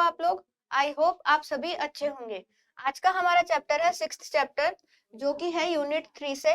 आप लोग? I hope आप सभी अच्छे होंगे। आज का हमारा चैप्टर है 6th चैप्टर, जो कि है यूनिट 3 से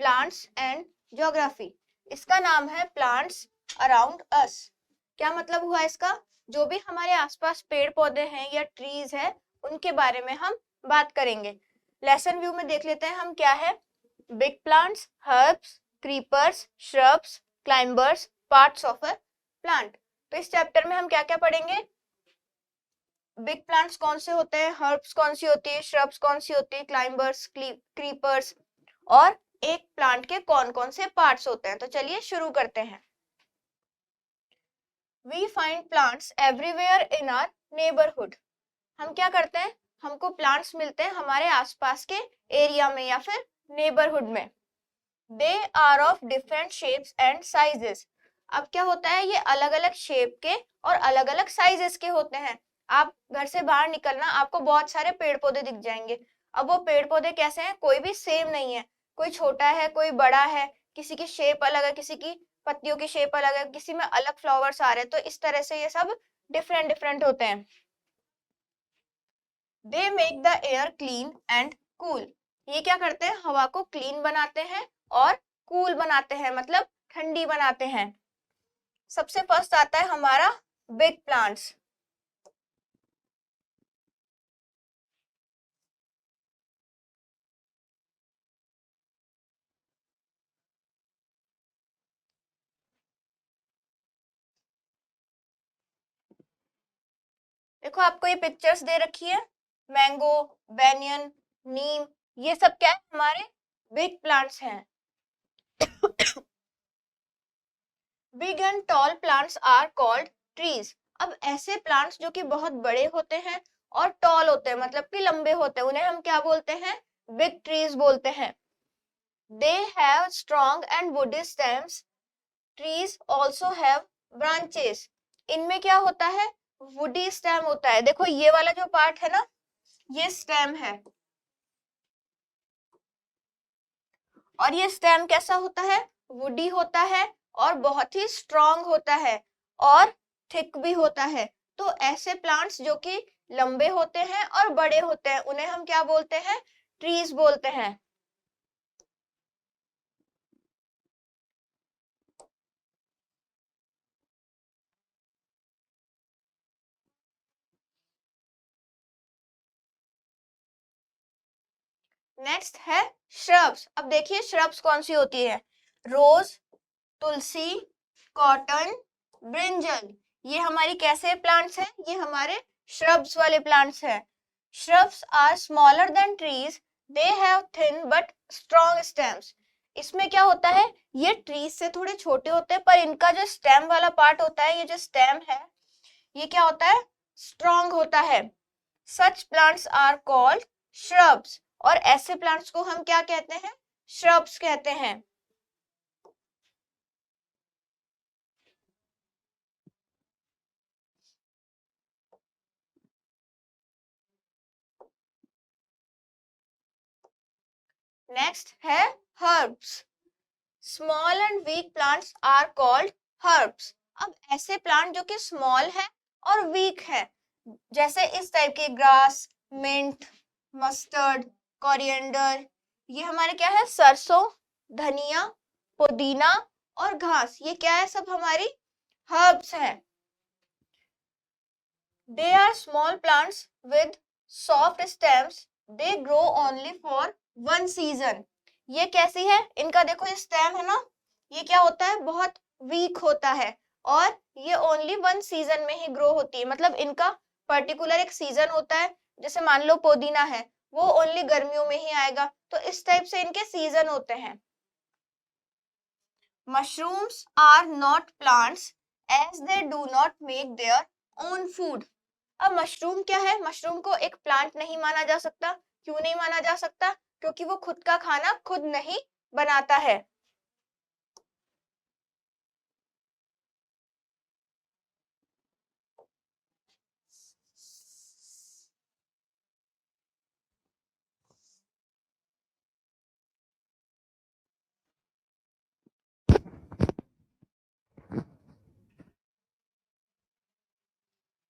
प्लांट्स एंड ज्योग्राफी। इसका नाम है प्लांट्स अराउंड अस। क्या मतलब हुआ इसका? जो भी हमारे आसपास पेड़ पौधे हैं या ट्रीज है, उनके बारे में हम बात करेंगे। लेसन व्यू में देख लेते हैं हम क्या है। Big plants, herbs, creepers, shrubs, climbers, parts of a plant. तो इस चैप्टर में हम क्या क्या पढ़ेंगे? बिग प्लांट्स कौन से होते हैं, हर्ब्स कौन सी होती है, श्रब्स कौन सी होती है, क्लाइंबर्स, क्रीपर्स, और एक प्लांट के कौन कौन से पार्ट्स होते हैं। तो चलिए शुरू करते हैं। We find plants everywhere in our neighbourhood. हम क्या करते हैं? हमको प्लांट्स मिलते हैं हमारे आसपास के एरिया में या फिर नेबरहुड में। They are of different shapes and sizes. अब क्या होता है, ये अलग अलग शेप के और अलग अलग साइजेस के होते हैं। आप घर से बाहर निकलना, आपको बहुत सारे पेड़ पौधे दिख जाएंगे। अब वो पेड़ पौधे कैसे हैं? कोई भी सेम नहीं है, कोई छोटा है, कोई बड़ा है, किसी की शेप अलग है, किसी की पत्तियों की शेप अलग है, किसी में अलग फ्लावर्स आ रहे हैं। तो इस तरह से ये सब डिफरेंट डिफरेंट होते हैं। They make the air clean and cool. ये क्या करते हैं? हवा को क्लीन बनाते हैं और कूल बनाते हैं, मतलब ठंडी बनाते हैं। सबसे फर्स्ट आता है हमारा बिग प्लांट्स। देखो आपको ये पिक्चर्स दे रखी है, मैंगो, बैनियन, नीम, ये सब क्या है? हमारे बिग प्लांट्स हैं। Big and tall plants are called trees. अब ऐसे प्लांट्स जो कि बहुत बड़े होते हैं और टॉल होते हैं, मतलब कि लंबे होते हैं, उन्हें हम क्या बोलते हैं? बिग ट्रीज बोलते हैं। They have strong and woody stems. Trees also have branches. इनमें क्या होता है? वुडी स्टेम होता है। देखो ये वाला जो पार्ट है ना, ये स्टेम है, और ये स्टेम कैसा होता है? वुडी होता है और बहुत ही स्ट्रॉन्ग होता है और थिक भी होता है। तो ऐसे प्लांट्स जो कि लंबे होते हैं और बड़े होते हैं, उन्हें हम क्या बोलते हैं? ट्रीज बोलते हैं। नेक्स्ट है श्रब्स। अब देखिए श्रब्स कौन सी होती है। रोज, तुलसी, कॉटन, ब्रिंजल, ये हमारी कैसे प्लांट्स हैं? ये हमारे श्रब्स वाले प्लांट्स हैं। Shrubs are smaller than trees, they have thin but strong stems. इसमें क्या होता है? ये ट्रीज से थोड़े छोटे होते हैं, पर इनका जो स्टेम वाला पार्ट होता है, ये जो स्टेम है, ये क्या होता है? स्ट्रॉन्ग होता है। Such plants are called shrubs. और ऐसे प्लांट्स को हम क्या कहते हैं? श्रब्स कहते हैं। नेक्स्ट है herbs. Small and weak plants are called herbs. अब ऐसे प्लांट जो कि स्मॉल है और वीक है, जैसे इस टाइप के ग्रास, मिंट, मस्टर्ड, कोरिएंडर, ये हमारे क्या है? सरसों, धनिया, पुदीना और घास, ये क्या है? सब हमारी हर्ब्स हैं। They are small plants with soft stems. They grow only for one season. ये कैसी है? इनका देखो ये स्टेम है ना, ये क्या होता है? बहुत वीक होता है और ये ओनली वन सीजन में ही ग्रो होती है। मतलब इनका पर्टिकुलर एक सीजन होता है। जैसे मान लो पुदीना है, वो ओनली गर्मियों में ही आएगा। तो इस टाइप से इनके सीजन होते हैं। Mushrooms are not plants as they do not make their own food. अब मशरूम क्या है? मशरूम को एक प्लांट नहीं माना जा सकता। क्यों नहीं माना जा सकता? क्योंकि वो खुद का खाना खुद नहीं बनाता है।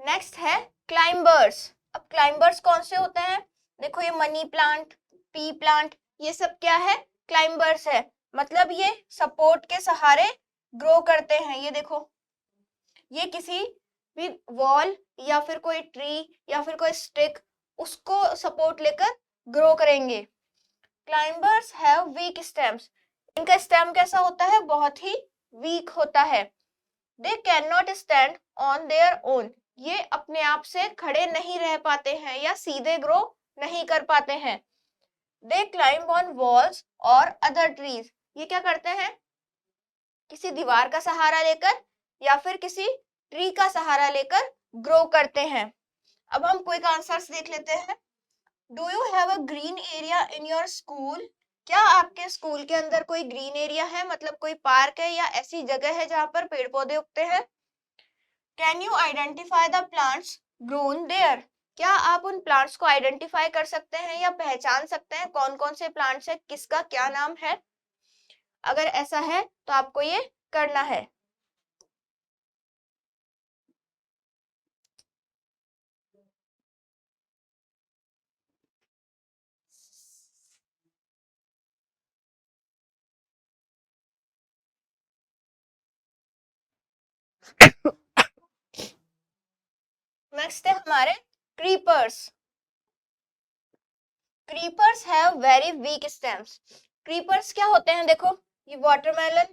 नेक्स्ट है क्लाइंबर्स। अब क्लाइंबर्स कौन से होते हैं? देखो ये मनी प्लांट, पी प्लांट, ये सब क्या है? क्लाइंबर्स है। मतलब ये सपोर्ट के सहारे ग्रो करते हैं। ये देखो, ये किसी भी वॉल या फिर कोई ट्री या फिर कोई स्टिक, उसको सपोर्ट लेकर ग्रो करेंगे। Climbers have weak stems. इनका स्टेम कैसा होता है? बहुत ही वीक होता है। They can not stand on their own. ये अपने आप से खड़े नहीं रह पाते हैं या सीधे ग्रो नहीं कर पाते हैं। दे क्लाइंब ऑन वॉल्स और अदर ट्रीज। ये क्या करते हैं? किसी दीवार का सहारा लेकर या फिर किसी ट्री का सहारा लेकर ग्रो करते हैं। अब हम क्विक आंसर्स देख लेते हैं। Do you have a green area in your school? क्या आपके स्कूल के अंदर कोई ग्रीन एरिया है? मतलब कोई पार्क है या ऐसी जगह है जहां पर पेड़ पौधे उगते हैं? Can you identify the plants grown there? क्या आप उन प्लांट्स को आइडेंटिफाई कर सकते हैं या पहचान सकते हैं कौन कौन से प्लांट्स है, किसका क्या नाम है? अगर ऐसा है तो आपको ये करना है। नेक्स्ट है हमारे creepers. Creepers have very weak stems. Creepers क्या होते हैं? देखो, ये वाटरमेलन,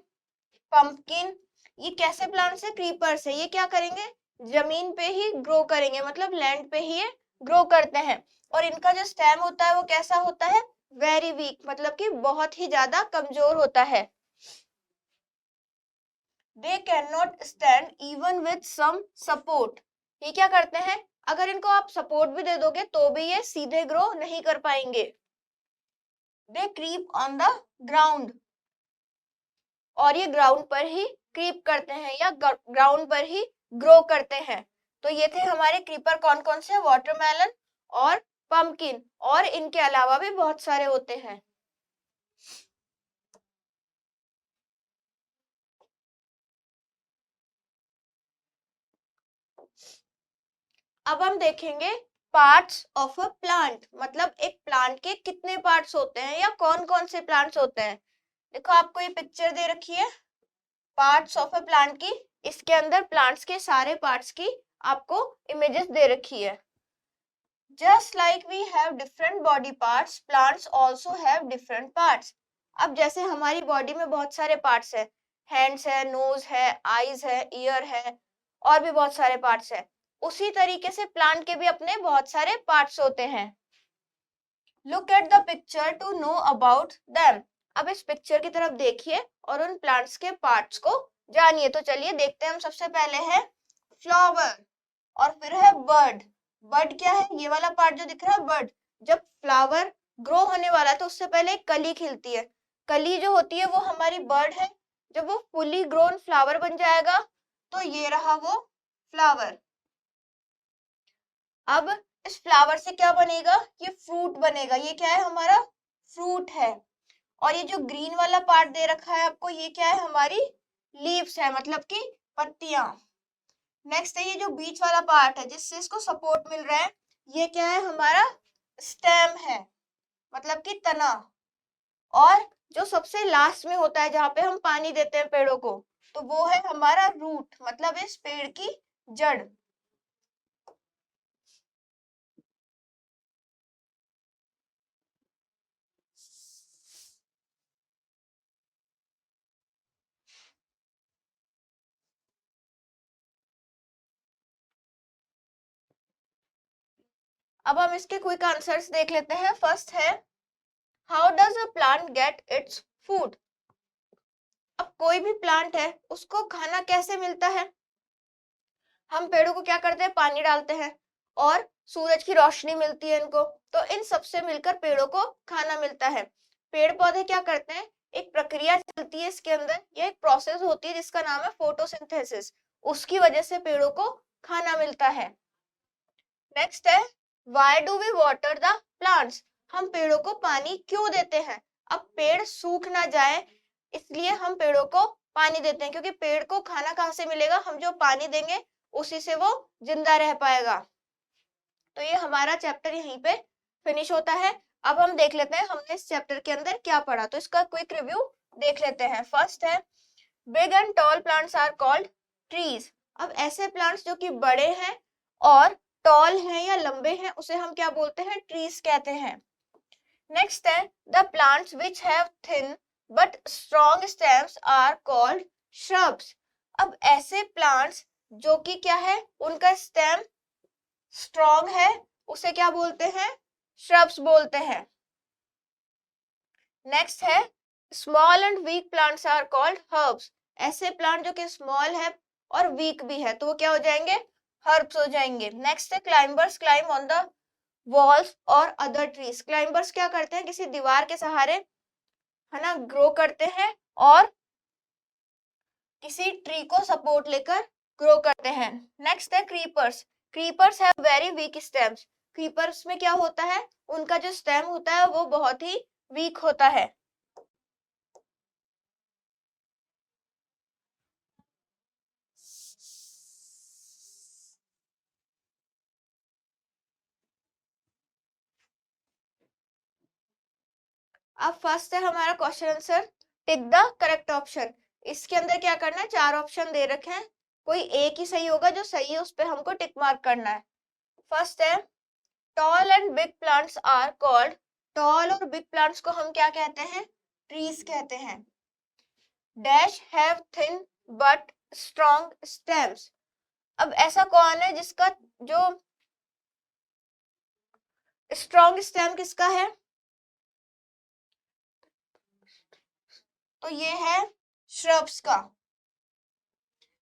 पंपकिन, ये कैसे प्लांट्स है? क्रीपर्स है। ये क्या करेंगे? जमीन पे ही ग्रो करेंगे, मतलब लैंड पे ही ये ग्रो करते हैं। और इनका जो स्टेम होता है वो कैसा होता है? वेरी वीक, मतलब कि बहुत ही ज्यादा कमजोर होता है। They can not stand even with some support. ये क्या करते हैं? अगर इनको आप सपोर्ट भी दे दोगे तो भी ये सीधे ग्रो नहीं कर पाएंगे। दे क्रीप ऑन द ग्राउंड। और ये ग्राउंड पर ही क्रीप करते हैं या ग्राउंड पर ही ग्रो करते हैं। तो ये थे हमारे क्रीपर कौन कौन से? वाटरमेलन और पंपकिन, और इनके अलावा भी बहुत सारे होते हैं। अब हम देखेंगे पार्ट्स ऑफ अ प्लांट। मतलब एक प्लांट के कितने पार्ट्स होते हैं या कौन कौन से प्लांट्स होते हैं। देखो, आपको ये पिक्चर दे रखी है पार्ट्स ऑफ अ प्लांट की। इसके अंदर प्लांट्स के सारे पार्ट्स की आपको इमेजेस दे रखी है। Just like we have different body parts, plants also have different parts. अब जैसे हमारी बॉडी में बहुत सारे पार्ट्स है, हैंड्स है, नोज है, आईज है, ईयर है, और भी बहुत सारे पार्ट्स है, उसी तरीके से प्लांट के भी अपने बहुत सारे पार्ट्स होते हैं। Look at the picture to know about them. अब इस पिक्चर की तरफ देखिए और उन प्लांट्स के पार्ट्स को जानिए। तो चलिए देखते हैं। हम सबसे पहले है फ्लावर, और फिर है बर्ड। बर्ड क्या है? ये वाला पार्ट जो दिख रहा है बर्ड। जब फ्लावर ग्रो होने वाला है तो उससे पहले एक कली खिलती है। कली जो होती है वो हमारी बर्ड है। जब वो फुली ग्रोन फ्लावर बन जाएगा तो ये रहा वो फ्लावर। अब इस फ्लावर से क्या बनेगा? ये फ्रूट बनेगा। ये क्या है? हमारा फ्रूट है। और ये जो ग्रीन वाला पार्ट दे रखा है आपको, ये क्या है? हमारी लीव्स है, मतलब कि पत्तियां। नेक्स्ट है ये जो बीच वाला पार्ट है जिससे इसको सपोर्ट मिल रहा है, ये क्या है? हमारा स्टेम है, मतलब कि तना। और जो सबसे लास्ट में होता है जहां पे हम पानी देते हैं पेड़ों को, तो वो है हमारा रूट, मतलब इस पेड़ की जड़। अब हम इसके क्विक आंसर्स देख लेते हैं। फर्स्ट है, how does a plant get its food? अब कोई भी प्लांट है उसको खाना कैसे मिलता है? हम पेड़ों को क्या करते हैं? पानी डालते हैं और सूरज की रोशनी मिलती है इनको, तो इन सबसे मिलकर पेड़ों को खाना मिलता है। पेड़ पौधे क्या करते हैं? एक प्रक्रिया चलती है इसके अंदर, ये एक प्रोसेस होती है जिसका नाम है फोटोसिंथेसिस। उसकी वजह से पेड़ों को खाना मिलता है। नेक्स्ट है, why do we water the plants? हम पेड़ों को पानी क्यों देते हैं? अब पेड़ सूख ना जाए इसलिए हम पेड़ों को पानी देते हैं, क्योंकि पेड़ को खाना कहाँ से मिलेगा? हम जो पानी देंगे उसी से वो जिंदा रह पाएगा। तो ये हमारा चैप्टर यहीं पे फिनिश होता है। अब हम देख लेते हैं हमने इस चैप्टर के अंदर क्या पढ़ा, तो इसका क्विक रिव्यू देख लेते हैं। फर्स्ट है big and tall plants are called trees. अब ऐसे प्लांट्स जो कि बड़े हैं और टॉल हैं या लंबे हैं उसे हम क्या बोलते हैं, ट्रीज कहते हैं। नेक्स्ट है the plants which have thin but strong stems are called shrubs। अब ऐसे प्लांट्स जो कि क्या है, उनका स्टेम स्ट्रॉन्ग है, उसे क्या बोलते हैं, shrubs बोलते हैं। नेक्स्ट है small and weak plants are called herbs. ऐसे प्लांट जो कि स्मॉल है और वीक भी है तो वो क्या हो जाएंगे, हर्ब्स हो जाएंगे। नेक्स्ट है climbers climb on the walls और अदर ट्रीज। क्लाइंबर्स क्या करते हैं, किसी दीवार के सहारे है ना ग्रो करते हैं और किसी ट्री को सपोर्ट लेकर ग्रो करते हैं। नेक्स्ट है creepers. Creepers have very weak stems. Creepers में क्या होता है, उनका जो स्टेम होता है वो बहुत ही वीक होता है। अब फर्स्ट है हमारा question answer, tick the correct option. इसके अंदर क्या करना है, 4 ऑप्शन दे रखे हैं, कोई एक ही सही होगा, जो सही है उस पे हमको टिक मार्क करना है। फर्स्ट है tall and big plants are called. Tall और बिग प्लांट्स को हम क्या कहते हैं, ट्रीज कहते हैं। Dash have thin but strong stems. अब ऐसा कौन है जिसका जो स्ट्रॉन्ग स्टेम किसका है, तो ये है shrubs का।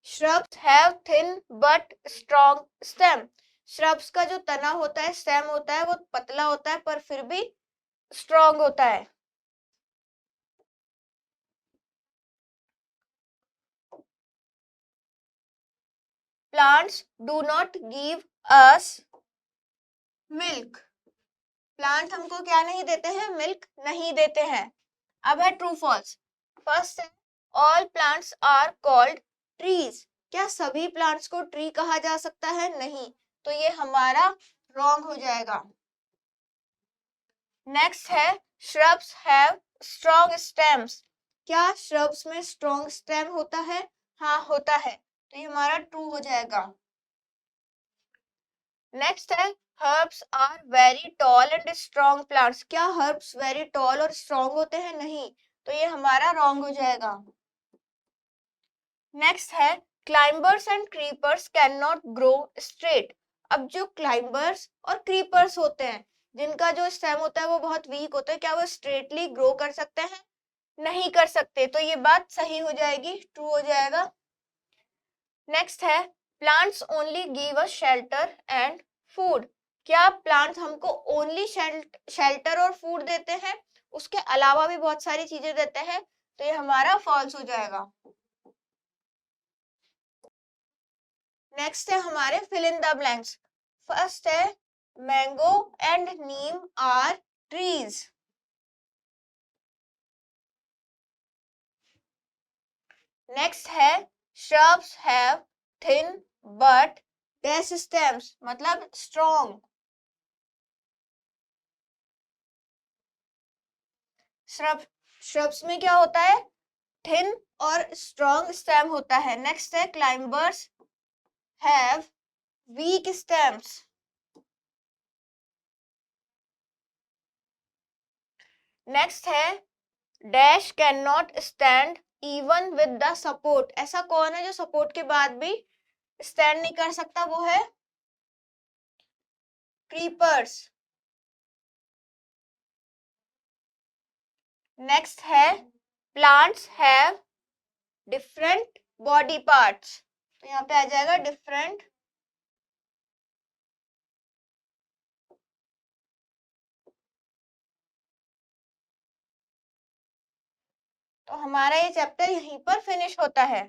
shrubs have thin but strong stem। shrubs का जो तना होता है, स्टेम होता है, वो पतला होता है पर फिर भी स्ट्रॉन्ग होता है। plants do not give us milk। Plant हमको क्या नहीं देते हैं, मिल्क नहीं देते हैं। अब है ट्रू फॉल्स। फर्स्ट है all plants are called trees. क्या सभी प्लांट्स को ट्री कहा जा सकता है, नहीं, तो ये हमारा रॉन्ग हो जाएगा। नेक्स्ट है shrubs have strong stems। क्या shrubs में स्ट्रॉन्ग स्टेम होता है, हाँ होता है, तो ये हमारा ट्रू हो जाएगा। नेक्स्ट है herbs are very tall and strong plants। क्या herbs very tall और strong होते हैं, नहीं, तो ये हमारा रॉन्ग हो जाएगा। नेक्स्ट है climbers and creepers cannot grow straight। अब जो climbers और creepers होते हैं जिनका जो स्टेम होता है वो बहुत वीक होता है, क्या वो स्ट्रेटली ग्रो कर सकते हैं, नहीं कर सकते, तो ये बात सही हो जाएगी, ट्रू हो जाएगा। नेक्स्ट है plants only give us shelter and food. क्या प्लांट्स हमको ओनली शेल्टर और फूड देते हैं, उसके अलावा भी बहुत सारी चीजें देते हैं, तो ये हमारा फॉल्स हो जाएगा। नेक्स्ट है हमारे fill in the blanks. First है mango and neem are trees. Next है shrubs have thin but dash stems, मतलब strong। shrubs में क्या होता है, थिन और स्ट्रॉन्ग स्टेम होता है। नेक्स्ट है climbers have weak stems. Next है dash can not stand even with the support. ऐसा कौन है जो सपोर्ट के बाद भी स्टैंड नहीं कर सकता, वो है क्रीपर्स। नेक्स्ट है plants have different body parts, तो यहाँ पे आ जाएगा डिफरेंट। तो हमारा ये चैप्टर यहीं पर फिनिश होता है।